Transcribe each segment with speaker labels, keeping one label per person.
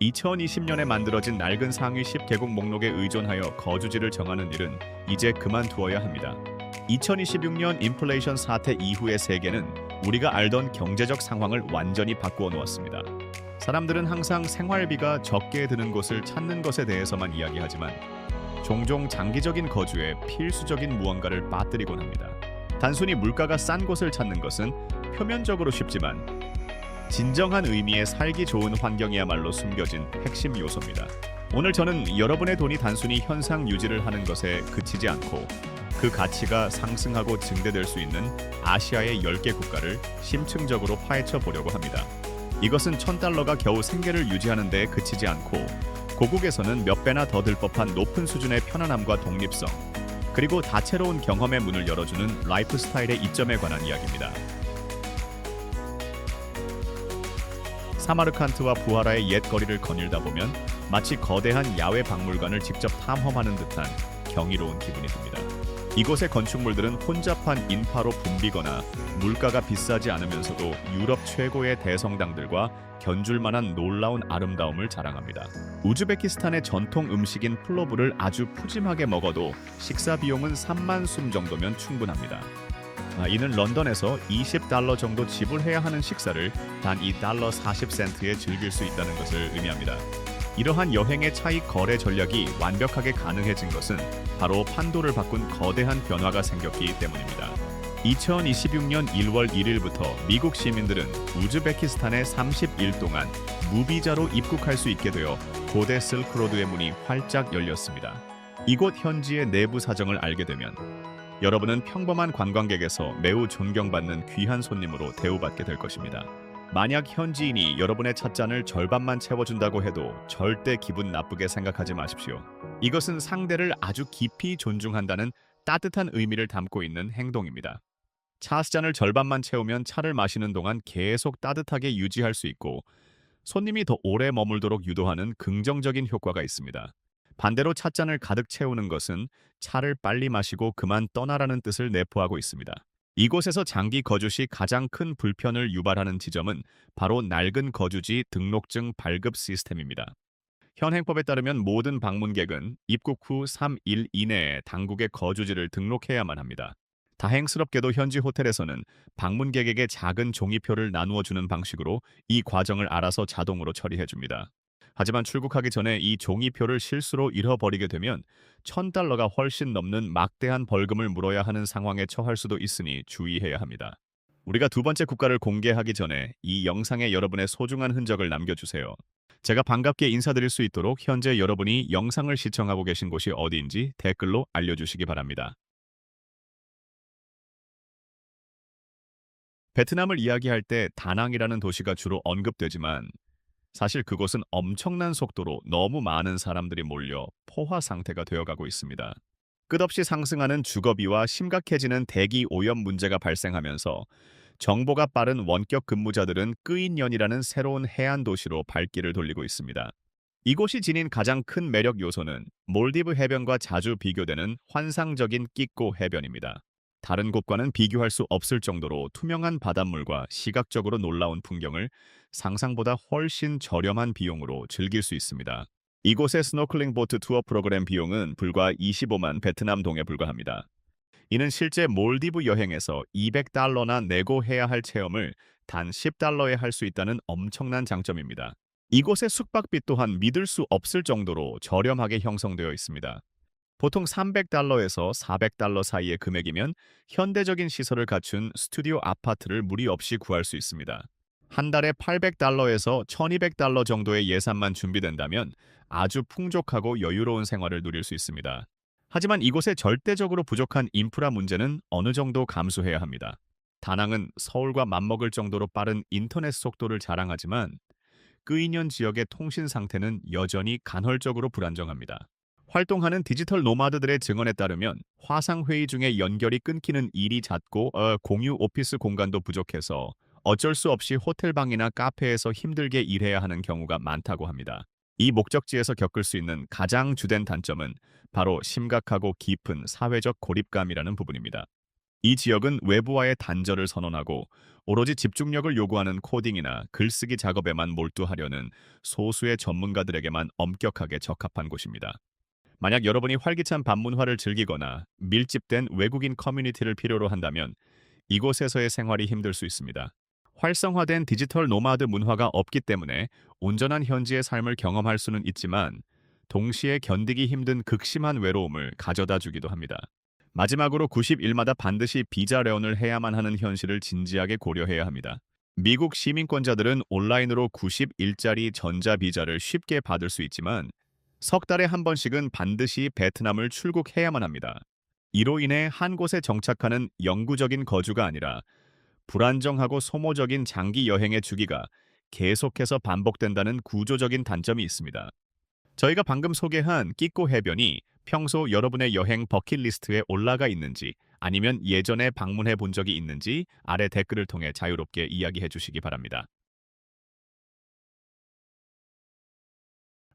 Speaker 1: 2020년에 만들어진 낡은 상위 10개국 목록에 의존하여 거주지를 정하는 일은 이제 그만두어야 합니다. 2026년 인플레이션 사태 이후의 세계는 우리가 알던 경제적 상황을 완전히 바꾸어 놓았습니다. 사람들은 항상 생활비가 적게 드는 곳을 찾는 것에 대해서만 이야기하지만 종종 장기적인 거주에 필수적인 무언가를 빠뜨리곤 합니다. 단순히 물가가 싼 곳을 찾는 것은 표면적으로 쉽지만 진정한 의미의 살기 좋은 환경이야말로 숨겨진 핵심 요소입니다. 오늘 저는 여러분의 돈이 단순히 현상 유지를 하는 것에 그치지 않고 그 가치가 상승하고 증대될 수 있는 아시아의 10개 국가를 심층적으로 파헤쳐 보려고 합니다. 이것은 $1000가 겨우 생계를 유지하는 데 그치지 않고 고국에서는 몇 배나 더 들 법한 높은 수준의 편안함과 독립성, 그리고 다채로운 경험의 문을 열어주는 라이프 스타일의 이점에 관한 이야기입니다. 사마르칸트와 부하라의 옛 거리를 거닐다 보면 마치 거대한 야외 박물관을 직접 탐험하는 듯한 경이로운 기분이 듭니다. 이곳의 건축물들은 혼잡한 인파로 붐비거나 물가가 비싸지 않으면서도 유럽 최고의 대성당들과 견줄 만한 놀라운 아름다움을 자랑합니다. 우즈베키스탄의 전통 음식인 플로브를 아주 푸짐하게 먹어도 식사 비용은 3만 숨 정도면 충분합니다. 이는 런던에서 $20 정도 지불해야 하는 식사를 단 $2.40에 즐길 수 있다는 것을 의미합니다. 이러한 여행의 차익 거래 전략이 완벽하게 가능해진 것은 바로 판도를 바꾼 거대한 변화가 생겼기 때문입니다. 2026년 1월 1일부터 미국 시민들은 우즈베키스탄에 30일 동안 무비자로 입국할 수 있게 되어 고대 실크로드의 문이 활짝 열렸습니다. 이곳 현지의 내부 사정을 알게 되면 여러분은 평범한 관광객에서 매우 존경받는 귀한 손님으로 대우받게 될 것입니다. 만약 현지인이 여러분의 찻잔을 절반만 채워준다고 해도 절대 기분 나쁘게 생각하지 마십시오. 이것은 상대를 아주 깊이 존중한다는 따뜻한 의미를 담고 있는 행동입니다. 차잔을 절반만 채우면 차를 마시는 동안 계속 따뜻하게 유지할 수 있고 손님이 더 오래 머물도록 유도하는 긍정적인 효과가 있습니다. 반대로 찻잔을 가득 채우는 것은 차를 빨리 마시고 그만 떠나라는 뜻을 내포하고 있습니다. 이곳에서 장기 거주 시 가장 큰 불편을 유발하는 지점은 바로 낡은 거주지 등록증 발급 시스템입니다. 현 행법에 따르면 모든 방문객은 입국 후 3일 이내에 당국의 거주지를 등록해야만 합니다. 다행스럽게도 현지 호텔에서는 방문객에게 작은 종이표를 나누어 주는 방식으로 이 과정을 알아서 자동으로 처리해 줍니다. 하지만 출국하기 전에 이 종이표를 실수로 잃어버리게 되면 $1000가 훨씬 넘는 막대한 벌금을 물어야 하는 상황에 처할 수도 있으니 주의해야 합니다. 우리가 두 번째 국가를 공개하기 전에 이 영상에 여러분의 소중한 흔적을 남겨주세요. 제가 반갑게 인사드릴 수 있도록 현재 여러분이 영상을 시청하고 계신 곳이 어디인지 댓글로 알려주시기 바랍니다. 베트남을 이야기할 때 다낭이라는 도시가 주로 언급되지만 사실 그곳은 엄청난 속도로 너무 많은 사람들이 몰려 포화 상태가 되어가고 있습니다. 끝없이 상승하는 주거비와 심각해지는 대기 오염 문제가 발생하면서 정보가 빠른 원격 근무자들은 끄인년이라는 새로운 해안 도시로 발길을 돌리고 있습니다. 이곳이 지닌 가장 큰 매력 요소는 몰디브 해변과 자주 비교되는 환상적인 끼꼬 해변입니다. 다른 곳과는 비교할 수 없을 정도로 투명한 바닷물과 시각적으로 놀라운 풍경을 상상보다 훨씬 저렴한 비용으로 즐길 수 있습니다. 이곳의 스노클링 보트 투어 프로그램 비용은 불과 25만 베트남 동에 불과합니다. 이는 실제 몰디브 여행에서 $200나 내고 해야 할 체험을 단 $10에 할 수 있다는 엄청난 장점입니다. 이곳의 숙박비 또한 믿을 수 없을 정도로 저렴하게 형성되어 있습니다. 보통 $300에서 $400 사이의 금액이면 현대적인 시설을 갖춘 스튜디오 아파트를 무리 없이 구할 수 있습니다. 한 달에 $800에서 $1200 정도의 예산만 준비된다면 아주 풍족하고 여유로운 생활을 누릴 수 있습니다. 하지만 이곳에 절대적으로 부족한 인프라 문제는 어느 정도 감수해야 합니다. 다낭은 서울과 맞먹을 정도로 빠른 인터넷 속도를 자랑하지만 끄이년 지역의 통신 상태는 여전히 간헐적으로 불안정합니다. 활동하는 디지털 노마드들의 증언에 따르면 화상회의 중에 연결이 끊기는 일이 잦고 공유 오피스 공간도 부족해서 어쩔 수 없이 호텔방이나 카페에서 힘들게 일해야 하는 경우가 많다고 합니다. 이 목적지에서 겪을 수 있는 가장 주된 단점은 바로 심각하고 깊은 사회적 고립감이라는 부분입니다. 이 지역은 외부와의 단절을 선언하고 오로지 집중력을 요구하는 코딩이나 글쓰기 작업에만 몰두하려는 소수의 전문가들에게만 엄격하게 적합한 곳입니다. 만약 여러분이 활기찬 반문화를 즐기거나 밀집된 외국인 커뮤니티를 필요로 한다면 이곳에서의 생활이 힘들 수 있습니다. 활성화된 디지털 노마드 문화가 없기 때문에 온전한 현지의 삶을 경험할 수는 있지만 동시에 견디기 힘든 극심한 외로움을 가져다 주기도 합니다. 마지막으로 90일마다 반드시 비자 레온을 해야만 하는 현실을 진지하게 고려해야 합니다. 미국 시민권자들은 온라인으로 90일짜리 전자 비자를 쉽게 받을 수 있지만 석 달에 한 번씩은 반드시 베트남을 출국해야만 합니다. 이로 인해 한 곳에 정착하는 영구적인 거주가 아니라 불안정하고 소모적인 장기 여행의 주기가 계속해서 반복된다는 구조적인 단점이 있습니다. 저희가 방금 소개한 끼꼬 해변이 평소 여러분의 여행 버킷리스트에 올라가 있는지 아니면 예전에 방문해 본 적이 있는지 아래 댓글을 통해 자유롭게 이야기해 주시기 바랍니다.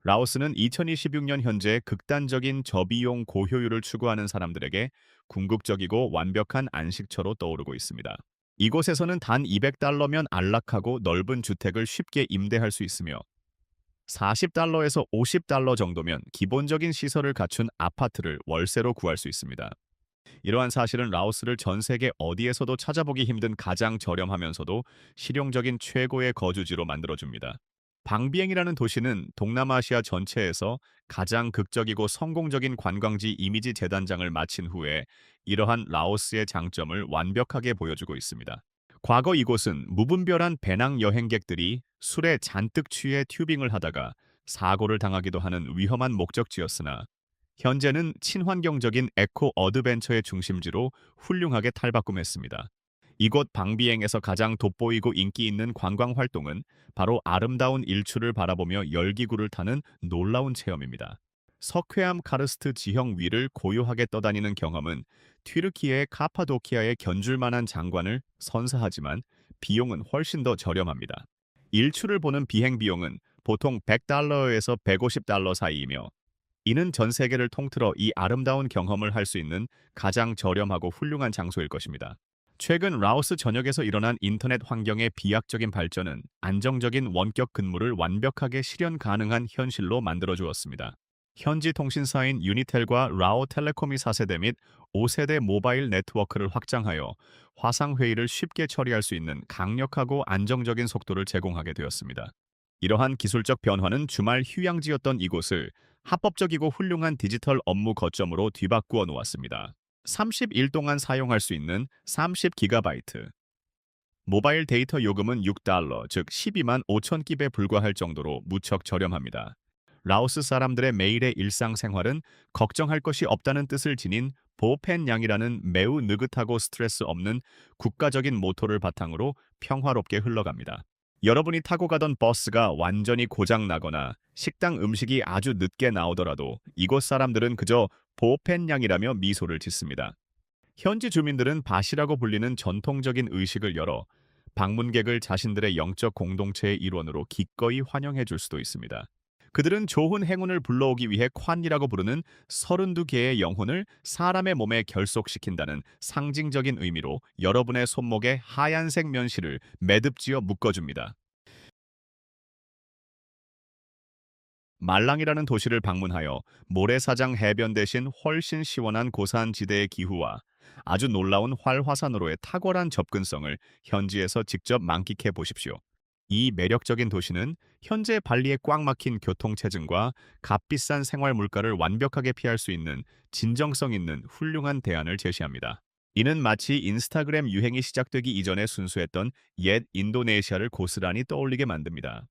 Speaker 1: 라오스는 2026년 현재 극단적인 저비용 고효율을 추구하는 사람들에게 궁극적이고 완벽한 안식처로 떠오르고 있습니다. 이곳에서는 단 200달러면 안락하고 넓은 주택을 쉽게 임대할 수 있으며 40달러에서 50달러 정도면 기본적인 시설을 갖춘 아파트를 월세로 구할 수 있습니다. 이러한 사실은 라오스를 전 세계 어디에서도 찾아보기 힘든 가장 저렴하면서도 실용적인 최고의 거주지로 만들어줍니다. 방비행이라는 도시는 동남아시아 전체에서 가장 극적이고 성공적인 관광지 이미지 재단장을 마친 후에 이러한 라오스의 장점을 완벽하게 보여주고 있습니다. 과거 이곳은 무분별한 배낭 여행객들이 술에 잔뜩 취해 튜빙을 하다가 사고를 당하기도 하는 위험한 목적지였으나 현재는 친환경적인 에코 어드벤처의 중심지로 훌륭하게 탈바꿈했습니다. 이곳 방비행에서 가장 돋보이고 인기 있는 관광 활동은 바로 아름다운 일출을 바라보며 열기구를 타는 놀라운 체험입니다. 석회암 카르스트 지형 위를 고요하게 떠다니는 경험은 튀르키예의 카파도키아에 견줄 만한 장관을 선사하지만 비용은 훨씬 더 저렴합니다. 일출을 보는 비행 비용은 보통 100달러에서 150달러 사이이며 이는 전 세계를 통틀어 이 아름다운 경험을 할 수 있는 가장 저렴하고 훌륭한 장소일 것입니다. 최근 라오스 전역에서 일어난 인터넷 환경의 비약적인 발전은 안정적인 원격 근무를 완벽하게 실현 가능한 현실로 만들어 주었습니다. 현지 통신사인 유니텔과 라오텔레콤이 4세대 및 5세대 모바일 네트워크를 확장하여 화상회의를 쉽게 처리할 수 있는 강력하고 안정적인 속도를 제공하게 되었습니다. 이러한 기술적 변화는 주말 휴양지였던 이곳을 합법적이고 훌륭한 디지털 업무 거점으로 뒤바꾸어 놓았습니다. 30일 동안 사용할 수 있는 30GB 모바일 데이터 요금은 6달러, 즉 12만 5천 깁에 불과할 정도로 무척 저렴합니다. 라오스 사람들의 매일의 일상생활은 걱정할 것이 없다는 뜻을 지닌 보펜양이라는 매우 느긋하고 스트레스 없는 국가적인 모토를 바탕으로 평화롭게 흘러갑니다. 여러분이 타고 가던 버스가 완전히 고장 나거나 식당 음식이 아주 늦게 나오더라도 이곳 사람들은 그저 보펜양이라며 미소를 짓습니다. 현지 주민들은 바시라고 불리는 전통적인 의식을 열어 방문객을 자신들의 영적 공동체의 일원으로 기꺼이 환영해 줄 수도 있습니다. 그들은 좋은 행운을 불러오기 위해 콴이라고 부르는 32개의 영혼을 사람의 몸에 결속시킨다는 상징적인 의미로 여러분의 손목에 하얀색 면실을 매듭지어 묶어줍니다. 말랑이라는 도시를 방문하여 모래사장 해변 대신 훨씬 시원한 고산지대의 기후와 아주 놀라운 활화산으로의 탁월한 접근성을 현지에서 직접 만끽해 보십시오. 이 매력적인 도시는 현재 발리의 꽉 막힌 교통체증과 값비싼 생활 물가를 완벽하게 피할 수 있는 진정성 있는 훌륭한 대안을 제시합니다. 이는 마치 인스타그램 유행이 시작되기 이전에 순수했던 옛 인도네시아를 고스란히 떠올리게 만듭니다.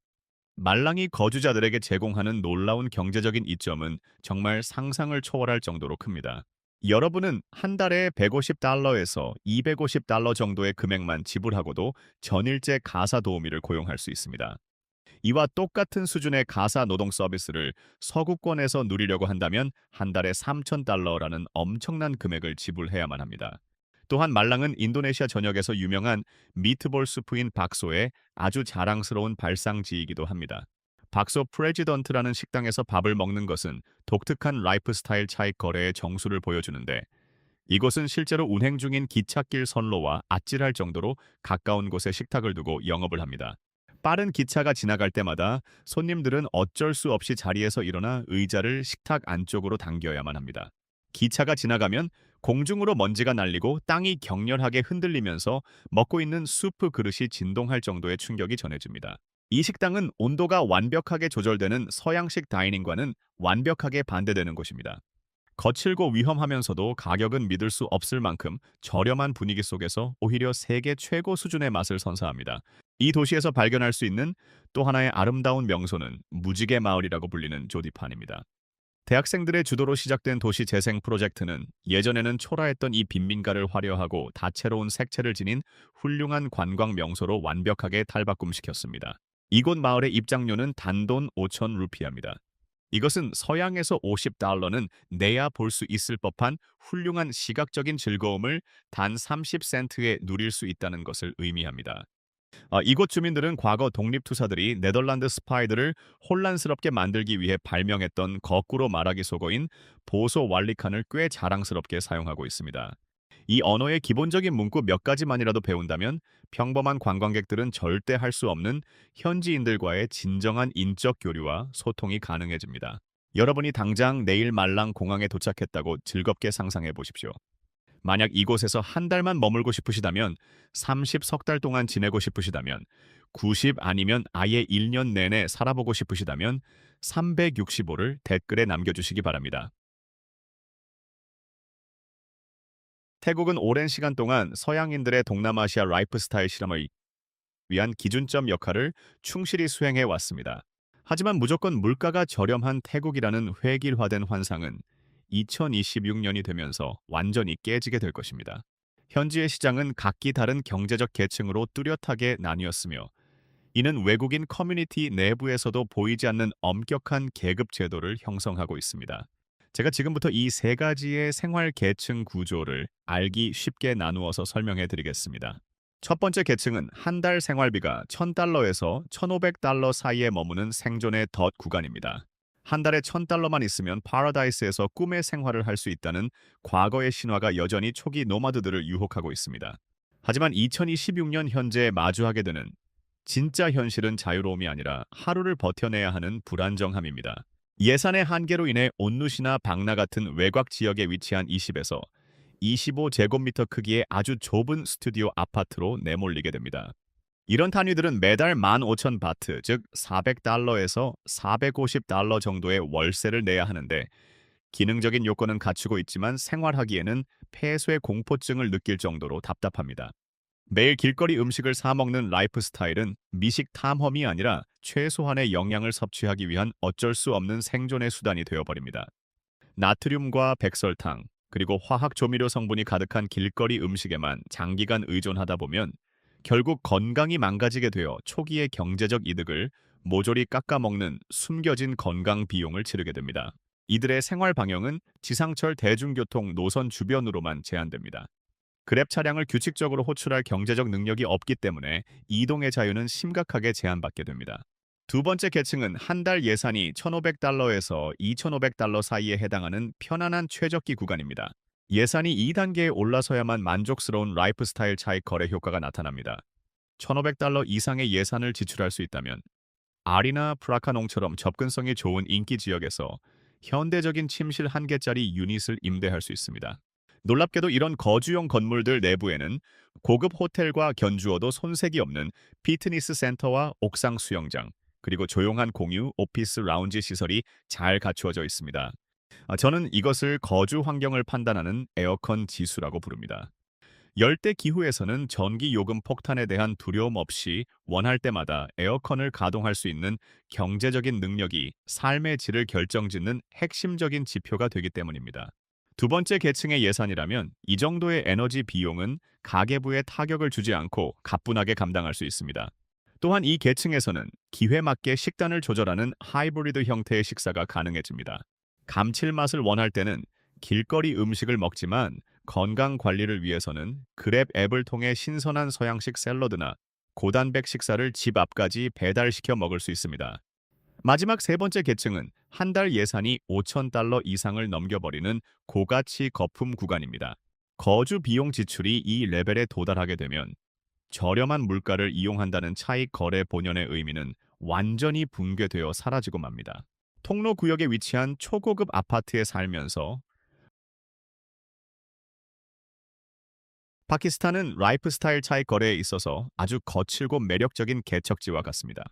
Speaker 1: 말랑이 거주자들에게 제공하는 놀라운 경제적인 이점은 정말 상상을 초월할 정도로 큽니다. 여러분은 한 달에 150달러에서 250달러 정도의 금액만 지불하고도 전일제 가사 도우미를 고용할 수 있습니다. 이와 똑같은 수준의 가사 노동 서비스를 서구권에서 누리려고 한다면 한 달에 3,000달러라는 엄청난 금액을 지불해야만 합니다. 또한 말랑은 인도네시아 전역에서 유명한 미트볼 수프인 박소의 아주 자랑스러운 발상지이기도 합니다. 박소 프레지던트라는 식당에서 밥을 먹는 것은 독특한 라이프 스타일 차익 거래의 정수를 보여주는데 이곳은 실제로 운행 중인 기찻길 선로와 아찔할 정도로 가까운 곳에 식탁을 두고 영업을 합니다. 빠른 기차가 지나갈 때마다 손님들은 어쩔 수 없이 자리에서 일어나 의자를 식탁 안쪽으로 당겨야만 합니다. 기차가 지나가면 공중으로 먼지가 날리고 땅이 격렬하게 흔들리면서 먹고 있는 수프 그릇이 진동할 정도의 충격이 전해집니다. 이 식당은 온도가 완벽하게 조절되는 서양식 다이닝과는 완벽하게 반대되는 곳입니다. 거칠고 위험하면서도 가격은 믿을 수 없을 만큼 저렴한 분위기 속에서 오히려 세계 최고 수준의 맛을 선사합니다. 이 도시에서 발견할 수 있는 또 하나의 아름다운 명소는 무지개 마을이라고 불리는 조디판입니다. 대학생들의 주도로 시작된 도시 재생 프로젝트는 예전에는 초라했던 이 빈민가를 화려하고 다채로운 색채를 지닌 훌륭한 관광 명소로 완벽하게 탈바꿈시켰습니다. 이곳 마을의 입장료는 단돈 5천 루피아입니다. 이것은 서양에서 50달러는 내야 볼 수 있을 법한 훌륭한 시각적인 즐거움을 단 30센트에 누릴 수 있다는 것을 의미합니다. 이곳 주민들은 과거 독립투사들이 네덜란드 스파이들을 혼란스럽게 만들기 위해 발명했던 거꾸로 말하기 속어인 보소 왈리칸을 꽤 자랑스럽게 사용하고 있습니다. 이 언어의 기본적인 문구 몇 가지만이라도 배운다면 평범한 관광객들은 절대 할 수 없는 현지인들과의 진정한 인적 교류와 소통이 가능해집니다. 여러분이 당장 내일 말랑 공항에 도착했다고 즐겁게 상상해 보십시오. 만약 이곳에서 한 달만 머물고 싶으시다면, 30석 달 동안 지내고 싶으시다면, 90 아니면 아예 1년 내내 살아보고 싶으시다면 365를 댓글에 남겨주시기 바랍니다. 태국은 오랜 시간 동안 서양인들의 동남아시아 라이프 스타일 실험을 위한 기준점 역할을 충실히 수행해 왔습니다. 하지만 무조건 물가가 저렴한 태국이라는 획일화된 환상은 2026년이 되면서 완전히 깨지게 될 것입니다. 현지의 시장은 각기 다른 경제적 계층으로 뚜렷하게 나뉘었으며, 이는 외국인 커뮤니티 내부에서도 보이지 않는 엄격한 계급 제도를 형성하고 있습니다. 제가 지금부터 이 세 가지의 생활 계층 구조를 알기 쉽게 나누어서 설명해 드리겠습니다. 첫 번째 계층은 한 달 생활비가 1,000달러에서 1,500달러 사이에 머무는 생존의 덫 구간입니다. 한 달에 1,000달러만 있으면 파라다이스에서 꿈의 생활을 할 수 있다는 과거의 신화가 여전히 초기 노마드들을 유혹하고 있습니다. 하지만 2026년 현재 마주하게 되는 진짜 현실은 자유로움이 아니라 하루를 버텨내야 하는 불안정함입니다. 예산의 한계로 인해 온누시나 방나 같은 외곽 지역에 위치한 이 집에서 25제곱미터 크기의 아주 좁은 스튜디오 아파트로 내몰리게 됩니다. 이런 단위들은 매달 15,000바트, 즉 400달러에서 450달러 정도의 월세를 내야 하는데, 기능적인 요건은 갖추고 있지만 생활하기에는 폐쇄 공포증을 느낄 정도로 답답합니다. 매일 길거리 음식을 사 먹는 라이프 스타일은 미식 탐험이 아니라 최소한의 영양을 섭취하기 위한 어쩔 수 없는 생존의 수단이 되어버립니다. 나트륨과 백설탕, 그리고 화학 조미료 성분이 가득한 길거리 음식에만 장기간 의존하다 보면 결국 건강이 망가지게 되어 초기의 경제적 이득을 모조리 깎아먹는 숨겨진 건강 비용을 치르게 됩니다. 이들의 생활 방향은 지상철 대중교통 노선 주변으로만 제한됩니다. 그랩 차량을 규칙적으로 호출할 경제적 능력이 없기 때문에 이동의 자유는 심각하게 제한받게 됩니다. 두 번째 계층은 한 달 예산이 1,500달러에서 2,500달러 사이에 해당하는 편안한 최적기 구간입니다. 예산이 2단계에 올라서야만 만족스러운 라이프 스타일 차익 거래 효과가 나타납니다. 1,500달러 이상의 예산을 지출할 수 있다면 아리나 프라카농처럼 접근성이 좋은 인기 지역에서 현대적인 침실 1개짜리 유닛을 임대할 수 있습니다. 놀랍게도 이런 거주용 건물들 내부에는 고급 호텔과 견주어도 손색이 없는 피트니스 센터와 옥상 수영장, 그리고 조용한 공유, 오피스 라운지 시설이 잘 갖추어져 있습니다. 저는 이것을 거주 환경을 판단하는 에어컨 지수라고 부릅니다. 열대 기후에서는 전기 요금 폭탄에 대한 두려움 없이 원할 때마다 에어컨을 가동할 수 있는 경제적인 능력이 삶의 질을 결정짓는 핵심적인 지표가 되기 때문입니다. 두 번째 계층의 예산이라면 이 정도의 에너지 비용은 가계부에 타격을 주지 않고 가뿐하게 감당할 수 있습니다. 또한 이 계층에서는 기회 맞게 식단을 조절하는 하이브리드 형태의 식사가 가능해집니다. 감칠맛을 원할 때는 길거리 음식을 먹지만 건강 관리를 위해서는 그랩 앱을 통해 신선한 서양식 샐러드나 고단백 식사를 집 앞까지 배달시켜 먹을 수 있습니다. 마지막 세 번째 계층은 한 달 예산이 5,000달러 이상을 넘겨버리는 고가치 거품 구간입니다. 거주 비용 지출이 이 레벨에 도달하게 되면 저렴한 물가를 이용한다는 차익 거래 본연의 의미는 완전히 붕괴되어 사라지고 맙니다. 통로 구역에 위치한 초고급 아파트에 살면서 파키스탄은 라이프 스타일 차익 거래에 있어서 아주 거칠고 매력적인 개척지와 같습니다.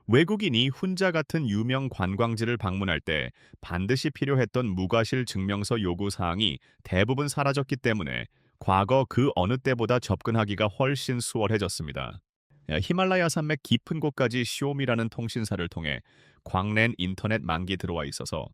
Speaker 1: 외국인이 훈자 같은 유명 관광지를 방문할 때 반드시 필요했던 무과실 증명서 요구 사항이 대부분 사라졌기 때문에 과거 그 어느 때보다 접근하기가 훨씬 수월해졌습니다. 히말라야 산맥 깊은 곳까지 쇼미라는 통신사를 통해 광랜 인터넷 만기 들어와 있어서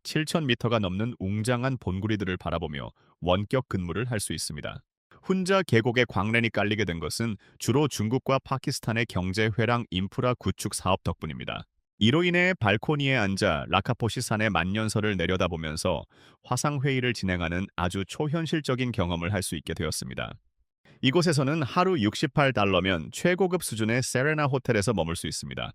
Speaker 1: 7,000m가 넘는 웅장한 본구리들을 바라보며 원격 근무를 할 수 있습니다. 혼자 계곡에 광랜이 깔리게 된 것은 주로 중국과 파키스탄의 경제 회랑 인프라 구축 사업 덕분입니다. 이로 인해 발코니에 앉아 라카포시 산의 만년설을 내려다보면서 화상회의를 진행하는 아주 초현실적인 경험을 할 수 있게 되었습니다. 이곳에서는 하루 68달러면 최고급 수준의 세레나 호텔에서 머물 수 있습니다.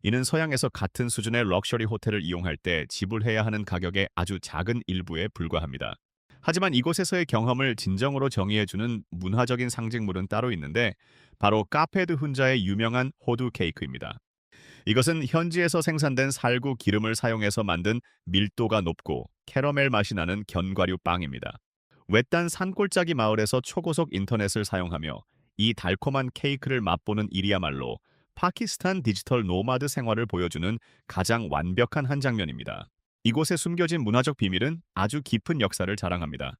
Speaker 1: 이는 서양에서 같은 수준의 럭셔리 호텔을 이용할 때 지불해야 하는 가격의 아주 작은 일부에 불과합니다. 하지만 이곳에서의 경험을 진정으로 정의해주는 문화적인 상징물은 따로 있는데 바로 카페드 훈자의 유명한 호두 케이크입니다. 이것은 현지에서 생산된 살구 기름을 사용해서 만든 밀도가 높고 캐러멜 맛이 나는 견과류 빵입니다. 외딴 산골짜기 마을에서 초고속 인터넷을 사용하며 이 달콤한 케이크를 맛보는 일이야말로 파키스탄 디지털 노마드 생활을 보여주는 가장 완벽한 한 장면입니다. 이곳에 숨겨진 문화적 비밀은 아주 깊은 역사를 자랑합니다.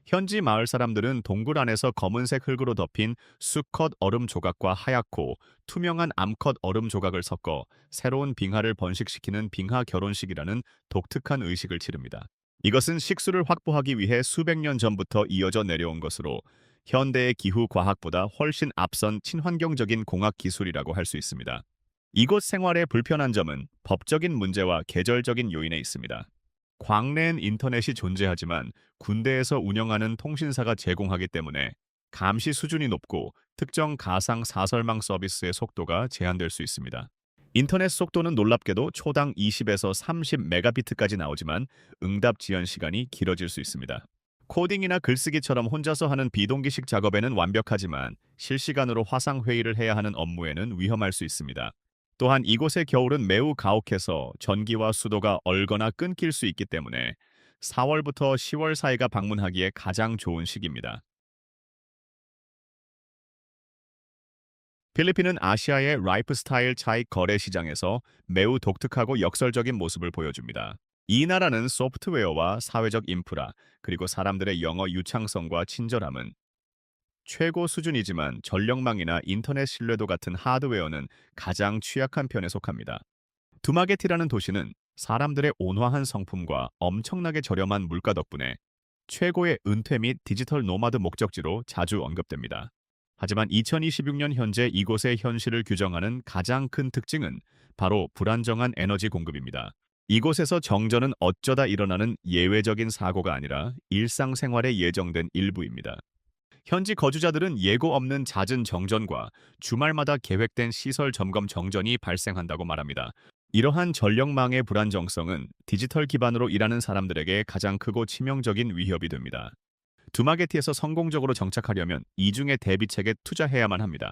Speaker 1: 현지 마을 사람들은 동굴 안에서 검은색 흙으로 덮인 수컷 얼음 조각과 하얗고 투명한 암컷 얼음 조각을 섞어 새로운 빙하를 번식시키는 빙하 결혼식이라는 독특한 의식을 치릅니다. 이것은 식수를 확보하기 위해 수백 년 전부터 이어져 내려온 것으로 현대의 기후 과학보다 훨씬 앞선 친환경적인 공학 기술이라고 할 수 있습니다. 이곳 생활의 불편한 점은 법적인 문제와 계절적인 요인에 있습니다. 광랜 인터넷이 존재하지만 군대에서 운영하는 통신사가 제공하기 때문에 감시 수준이 높고 특정 가상 사설망 서비스의 속도가 제한될 수 있습니다. 인터넷 속도는 놀랍게도 초당 20에서 30메가비트까지 나오지만 응답 지연 시간이 길어질 수 있습니다. 코딩이나 글쓰기처럼 혼자서 하는 비동기식 작업에는 완벽하지만 실시간으로 화상회의를 해야 하는 업무에는 위험할 수 있습니다. 또한 이곳의 겨울은 매우 가혹해서 전기와 수도가 얼거나 끊길 수 있기 때문에 4월부터 10월 사이가 방문하기에 가장 좋은 시기입니다. 필리핀은 아시아의 라이프 스타일 차익 거래 시장에서 매우 독특하고 역설적인 모습을 보여줍니다. 이 나라는 소프트웨어와 사회적 인프라, 그리고 사람들의 영어 유창성과 친절함은 최고 수준이지만 전력망이나 인터넷 신뢰도 같은 하드웨어는 가장 취약한 편에 속합니다. 두마게티라는 도시는 사람들의 온화한 성품과 엄청나게 저렴한 물가 덕분에 최고의 은퇴 및 디지털 노마드 목적지로 자주 언급됩니다. 하지만 2026년 현재 이곳의 현실을 규정하는 가장 큰 특징은 바로 불안정한 에너지 공급입니다. 이곳에서 정전은 어쩌다 일어나는 예외적인 사고가 아니라 일상생활에 예정된 일부입니다. 현지 거주자들은 예고 없는 잦은 정전과 주말마다 계획된 시설 점검 정전이 발생한다고 말합니다. 이러한 전력망의 불안정성은 디지털 기반으로 일하는 사람들에게 가장 크고 치명적인 위협이 됩니다. 두마게티에서 성공적으로 정착하려면 이중의 대비책에 투자해야만 합니다.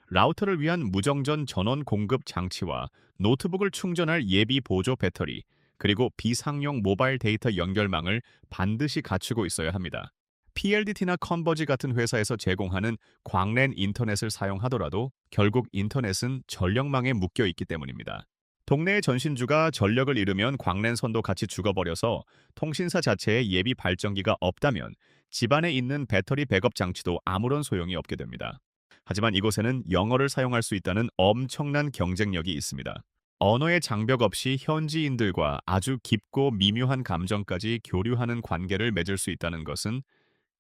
Speaker 1: 라우터를 위한 무정전 전원 공급 장치와 노트북을 충전할 예비 보조 배터리, 그리고 비상용 모바일 데이터 연결망을 반드시 갖추고 있어야 합니다. PLDT나 컨버지 같은 회사에서 제공하는 광랜 인터넷을 사용하더라도 결국 인터넷은 전력망에 묶여 있기 때문입니다. 동네의 전신주가 전력을 잃으면 광랜 선도 같이 죽어버려서 통신사 자체에 예비 발전기가 없다면 집안에 있는 배터리 백업 장치도 아무런 소용이 없게 됩니다. 하지만 이곳에는 영어를 사용할 수 있다는 엄청난 경쟁력이 있습니다. 언어의 장벽 없이 현지인들과 아주 깊고 미묘한 감정까지 교류하는 관계를 맺을 수 있다는 것은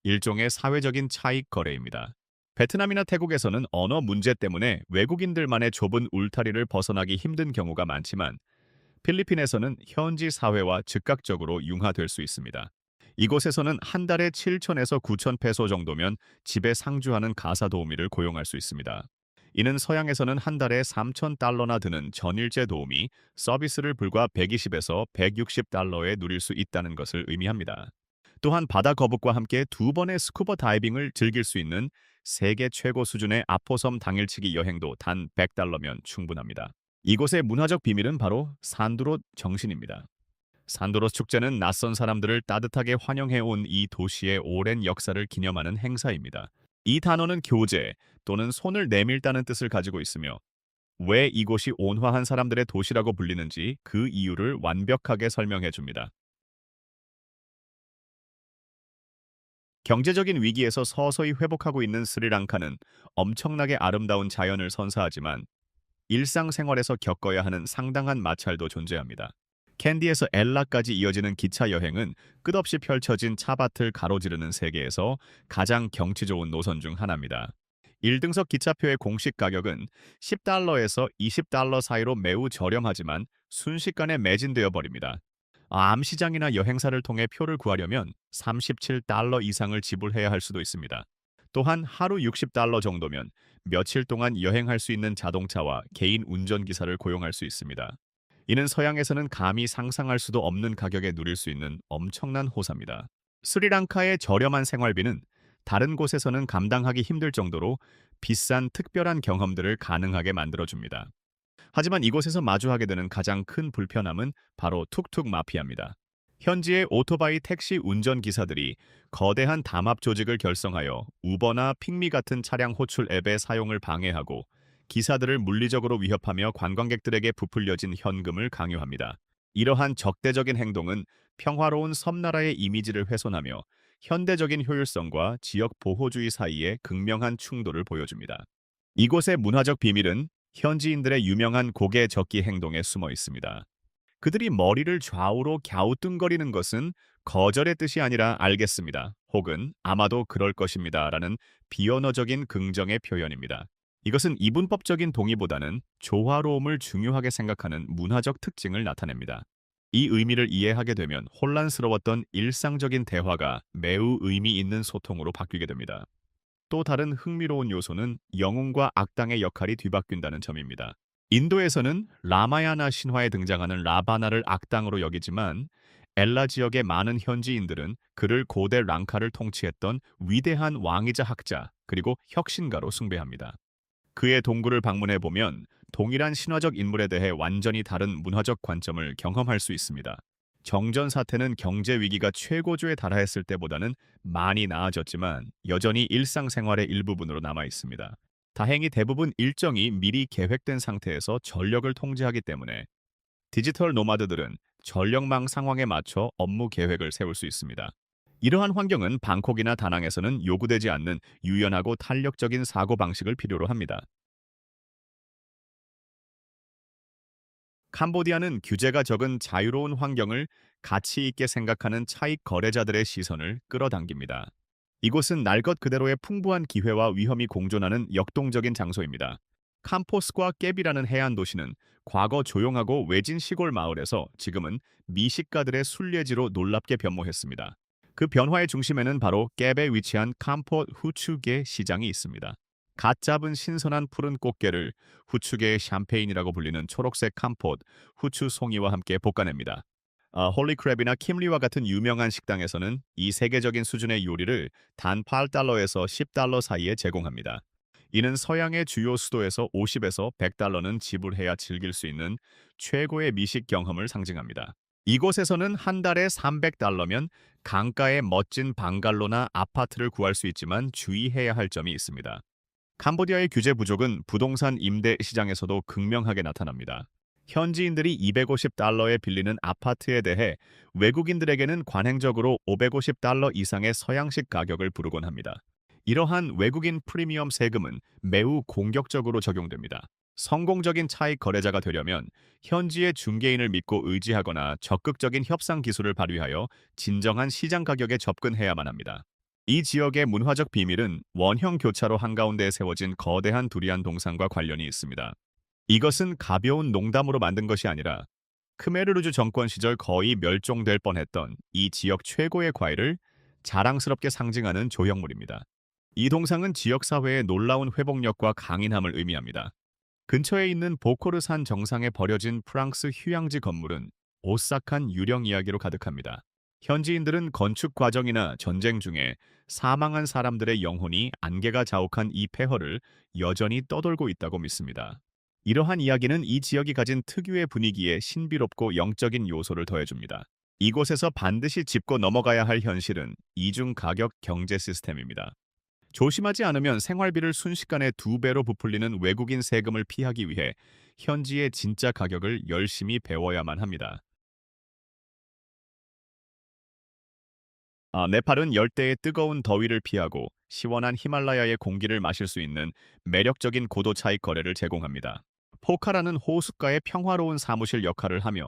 Speaker 1: 일종의 사회적인 차익 거래입니다. 베트남이나 태국에서는 언어 문제 때문에 외국인들만의 좁은 울타리를 벗어나기 힘든 경우가 많지만 필리핀에서는 현지 사회와 즉각적으로 융화될 수 있습니다. 이곳에서는 한 달에 7천에서 9천 페소 정도면 집에 상주하는 가사 도우미를 고용할 수 있습니다. 이는 서양에서는 한 달에 3,000달러나 드는 전일제 도우미 서비스를 불과 120에서 160달러에 누릴 수 있다는 것을 의미합니다. 또한 바다 거북과 함께 두 번의 스쿠버 다이빙을 즐길 수 있는 세계 최고 수준의 아포섬 당일치기 여행도 단 100달러면 충분합니다. 이곳의 문화적 비밀은 바로 산드롯 정신입니다. 산도로스 축제는 낯선 사람들을 따뜻하게 환영해온 이 도시의 오랜 역사를 기념하는 행사입니다. 이 단어는 교제 또는 손을 내밀다는 뜻을 가지고 있으며 왜 이곳이 온화한 사람들의 도시라고 불리는지 그 이유를 완벽하게 설명해 줍니다. 경제적인 위기에서 서서히 회복하고 있는 스리랑카는 엄청나게 아름다운 자연을 선사하지만 일상생활에서 겪어야 하는 상당한 마찰도 존재합니다. 캔디에서 엘라까지 이어지는 기차 여행은 끝없이 펼쳐진 차밭을 가로지르는 세계에서 가장 경치 좋은 노선 중 하나입니다. 1등석 기차표의 공식 가격은 10달러에서 20달러 사이로 매우 저렴하지만 순식간에 매진되어 버립니다. 암시장이나 여행사를 통해 표를 구하려면 37달러 이상을 지불해야 할 수도 있습니다. 또한 하루 60달러 정도면 며칠 동안 여행할 수 있는 자동차와 개인 운전기사를 고용할 수 있습니다. 이는 서양에서는 감히 상상할 수도 없는 가격에 누릴 수 있는 엄청난 호사입니다. 스리랑카의 저렴한 생활비는 다른 곳에서는 감당하기 힘들 정도로 비싼 특별한 경험들을 가능하게 만들어줍니다. 하지만 이곳에서 마주하게 되는 가장 큰 불편함은 바로 툭툭 마피아입니다. 현지의 오토바이 택시 운전기사들이 거대한 담합 조직을 결성하여 우버나 핑미 같은 차량 호출 앱의 사용을 방해하고 기사들을 물리적으로 위협하며 관광객들에게 부풀려진 현금을 강요합니다. 이러한 적대적인 행동은 평화로운 섬나라의 이미지를 훼손하며 현대적인 효율성과 지역 보호주의 사이에 극명한 충돌을 보여줍니다. 이곳의 문화적 비밀은 현지인들의 유명한 고개 젓기 행동에 숨어 있습니다. 그들이 머리를 좌우로 갸우뚱거리는 것은 거절의 뜻이 아니라 알겠습니다. 혹은 아마도 그럴 것입니다라는 비언어적인 긍정의 표현입니다. 이것은 이분법적인 동의보다는 조화로움을 중요하게 생각하는 문화적 특징을 나타냅니다. 이 의미를 이해하게 되면 혼란스러웠던 일상적인 대화가 매우 의미 있는 소통으로 바뀌게 됩니다. 또 다른 흥미로운 요소는 영웅과 악당의 역할이 뒤바뀐다는 점입니다. 인도에서는 라마야나 신화에 등장하는 라바나를 악당으로 여기지만 엘라 지역의 많은 현지인들은 그를 고대 랑카를 통치했던 위대한 왕이자 학자 그리고 혁신가로 숭배합니다. 그의 동굴을 방문해보면 동일한 신화적 인물에 대해 완전히 다른 문화적 관점을 경험할 수 있습니다. 정전 사태는 경제 위기가 최고조에 달하였을 때보다는 많이 나아졌지만 여전히 일상생활의 일부분으로 남아 있습니다. 다행히 대부분 일정이 미리 계획된 상태에서 전력을 통제하기 때문에 디지털 노마드들은 전력망 상황에 맞춰 업무 계획을 세울 수 있습니다. 이러한 환경은 방콕이나 다낭에서는 요구되지 않는 유연하고 탄력적인 사고방식을 필요로 합니다. 캄보디아는 규제가 적은 자유로운 환경을 가치 있게 생각하는 차익 거래자들의 시선을 끌어당깁니다. 이곳은 날 것 그대로의 풍부한 기회와 위험이 공존하는 역동적인 장소입니다. 캄포스과 깨비라는 해안 도시는 과거 조용하고 외진 시골 마을에서 지금은 미식가들의 순례지로 놀랍게 변모했습니다. 그 변화의 중심에는 바로 깹에 위치한 캄포 후추게 시장이 있습니다. 갓 잡은 신선한 푸른 꽃게를 후추게의 샴페인이라고 불리는 초록색 캄폿, 후추 송이와 함께 볶아냅니다. 홀리크랩이나 킴리와 같은 유명한 식당에서는 이 세계적인 수준의 요리를 단 8달러에서 10달러 사이에 제공합니다. 이는 서양의 주요 수도에서 50에서 100달러는 지불해야 즐길 수 있는 최고의 미식 경험을 상징합니다. 이곳에서는 한 달에 300달러면 강가의 멋진 방갈로나 아파트를 구할 수 있지만 주의해야 할 점이 있습니다. 캄보디아의 규제 부족은 부동산 임대 시장에서도 극명하게 나타납니다. 현지인들이 250달러에 빌리는 아파트에 대해 외국인들에게는 관행적으로 550달러 이상의 서양식 가격을 부르곤 합니다. 이러한 외국인 프리미엄 세금은 매우 공격적으로 적용됩니다. 성공적인 차익 거래자가 되려면 현지의 중개인을 믿고 의지하거나 적극적인 협상 기술을 발휘하여 진정한 시장 가격에 접근해야만 합니다. 이 지역의 문화적 비밀은 원형 교차로 한가운데에 세워진 거대한 두리안 동상과 관련이 있습니다. 이것은 가벼운 농담으로 만든 것이 아니라 크메르루즈 정권 시절 거의 멸종될 뻔했던 이 지역 최고의 과일을 자랑스럽게 상징하는 조형물입니다. 이 동상은 지역사회의 놀라운 회복력과 강인함을 의미합니다. 근처에 있는 보코르산 정상에 버려진 프랑스 휴양지 건물은 오싹한 유령 이야기로 가득합니다. 현지인들은 건축 과정이나 전쟁 중에 사망한 사람들의 영혼이 안개가 자욱한 이 폐허를 여전히 떠돌고 있다고 믿습니다. 이러한 이야기는 이 지역이 가진 특유의 분위기에 신비롭고 영적인 요소를 더해줍니다. 이곳에서 반드시 짚고 넘어가야 할 현실은 이중 가격 경제 시스템입니다. 조심하지 않으면 생활비를 순식간에 2배로 부풀리는 외국인 세금을 피하기 위해 현지의 진짜 가격을 열심히 배워야만 합니다. 네팔은 열대의 뜨거운 더위를 피하고 시원한 히말라야의 공기를 마실 수 있는 매력적인 고도 차익 거래를 제공합니다. 포카라는 호숫가의 평화로운 사무실 역할을 하며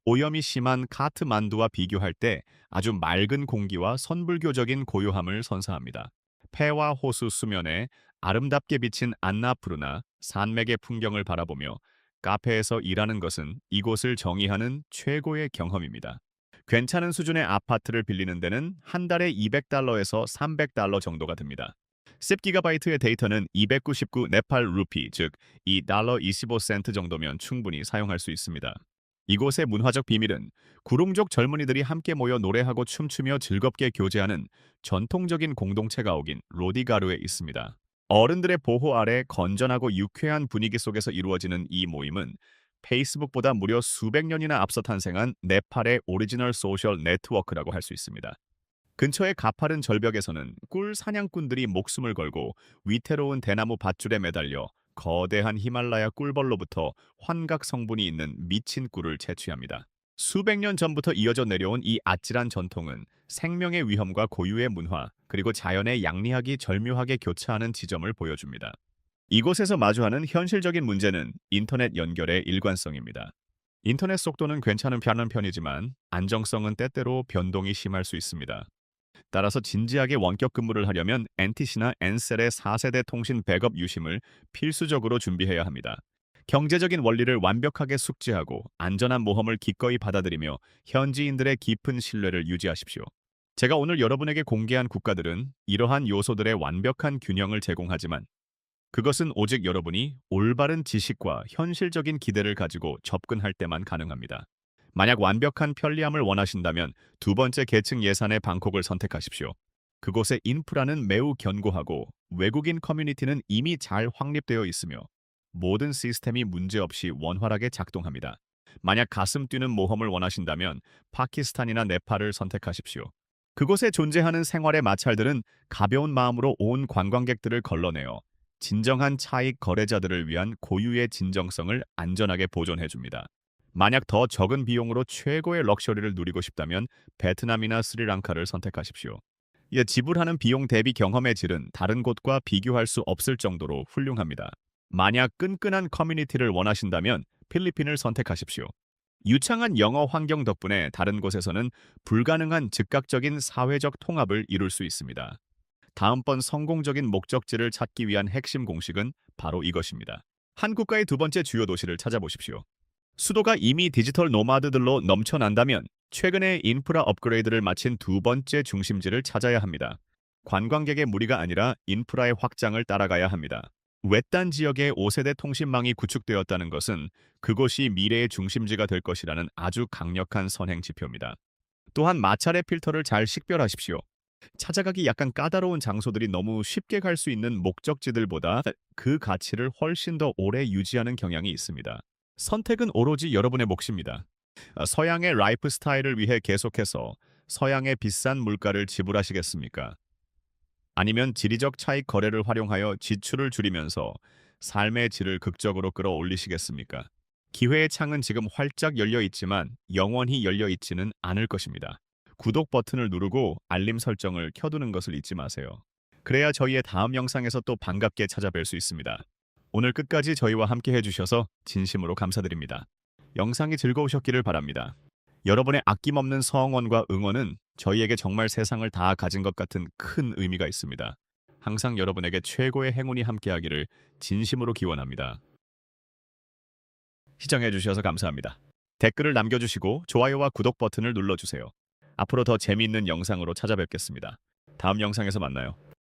Speaker 1: 오염이 심한 카트만두와 비교할 때 아주 맑은 공기와 선불교적인 고요함을 선사합니다. 폐와 호수 수면에 아름답게 비친 안나푸르나 산맥의 풍경을 바라보며 카페에서 일하는 것은 이곳을 정의하는 최고의 경험입니다. 괜찮은 수준의 아파트를 빌리는 데는 한 달에 $200에서 $300 정도가 듭니다. 10GB의 데이터는 299 네팔 루피, 즉 $2.25 정도면 충분히 사용할 수 있습니다. 이곳의 문화적 비밀은 구룡족 젊은이들이 함께 모여 노래하고 춤추며 즐겁게 교제하는 전통적인 공동체 가옥인 로디가루에 있습니다. 어른들의 보호 아래 건전하고 유쾌한 분위기 속에서 이루어지는 이 모임은 페이스북보다 무려 수백 년이나 앞서 탄생한 네팔의 오리지널 소셜 네트워크라고 할 수 있습니다. 근처의 가파른 절벽에서는 꿀 사냥꾼들이 목숨을 걸고 위태로운 대나무 밧줄에 매달려 거대한 히말라야 꿀벌로부터 환각 성분이 있는 미친 꿀을 채취합니다. 수백 년 전부터 이어져 내려온 이 아찔한 전통은 생명의 위험과 고유의 문화, 그리고 자연의 양리학이 절묘하게 교차하는 지점을 보여줍니다. 이곳에서 마주하는 현실적인 문제는 인터넷 연결의 일관성입니다. 인터넷 속도는 괜찮은 편이지만 안정성은 때때로 변동이 심할 수 있습니다. 따라서 진지하게 원격 근무를 하려면 NTC나 N셀의 4세대 통신 백업 유심을 필수적으로 준비해야 합니다. 경제적인 원리를 완벽하게 숙지하고 안전한 모험을 기꺼이 받아들이며 현지인들의 깊은 신뢰를 유지하십시오. 제가 오늘 여러분에게 공개한 국가들은 이러한 요소들의 완벽한 균형을 제공하지만 그것은 오직 여러분이 올바른 지식과 현실적인 기대를 가지고 접근할 때만 가능합니다. 만약 완벽한 편리함을 원하신다면 2번째 계층 예산의 방콕을 선택하십시오. 그곳의 인프라는 매우 견고하고 외국인 커뮤니티는 이미 잘 확립되어 있으며 모든 시스템이 문제없이 원활하게 작동합니다. 만약 가슴 뛰는 모험을 원하신다면 파키스탄이나 네팔을 선택하십시오. 그곳에 존재하는 생활의 마찰들은 가벼운 마음으로 온 관광객들을 걸러내어 진정한 차익 거래자들을 위한 고유의 진정성을 안전하게 보존해줍니다. 만약 더 적은 비용으로 최고의 럭셔리를 누리고 싶다면 베트남이나 스리랑카를 선택하십시오. 지불하는 비용 대비 경험의 질은 다른 곳과 비교할 수 없을 정도로 훌륭합니다. 만약 끈끈한 커뮤니티를 원하신다면 필리핀을 선택하십시오. 유창한 영어 환경 덕분에 다른 곳에서는 불가능한 즉각적인 사회적 통합을 이룰 수 있습니다. 다음번 성공적인 목적지를 찾기 위한 핵심 공식은 바로 이것입니다. 한 국가의 2번째 주요 도시를 찾아보십시오. 수도가 이미 디지털 노마드들로 넘쳐난다면 최근에 인프라 업그레이드를 마친 2번째 중심지를 찾아야 합니다. 관광객의 무리가 아니라 인프라의 확장을 따라가야 합니다. 외딴 지역에 5세대 통신망이 구축되었다는 것은 그곳이 미래의 중심지가 될 것이라는 아주 강력한 선행 지표입니다. 또한 마찰의 필터를 잘 식별하십시오. 찾아가기 약간 까다로운 장소들이 너무 쉽게 갈 수 있는 목적지들보다 그 가치를 훨씬 더 오래 유지하는 경향이 있습니다. 선택은 오로지 여러분의 몫입니다. 서양의 라이프 스타일을 위해 계속해서 서양의 비싼 물가를 지불하시겠습니까? 아니면 지리적 차익 거래를 활용하여 지출을 줄이면서 삶의 질을 극적으로 끌어올리시겠습니까? 기회의 창은 지금 활짝 열려 있지만 영원히 열려 있지는 않을 것입니다. 구독 버튼을 누르고 알림 설정을 켜두는 것을 잊지 마세요. 그래야 저희의 다음 영상에서 또 반갑게 찾아뵐 수 있습니다. 오늘 끝까지 저희와 함께 해주셔서 진심으로 감사드립니다. 영상이 즐거우셨기를 바랍니다. 여러분의 아낌없는 성원과 응원은 저희에게 정말 세상을 다 가진 것 같은 큰 의미가 있습니다. 항상 여러분에게 최고의 행운이 함께하기를 진심으로 기원합니다. 시청해주셔서 감사합니다. 댓글을 남겨주시고 좋아요와 구독 버튼을 눌러주세요. 앞으로 더 재미있는 영상으로 찾아뵙겠습니다. 다음 영상에서 만나요.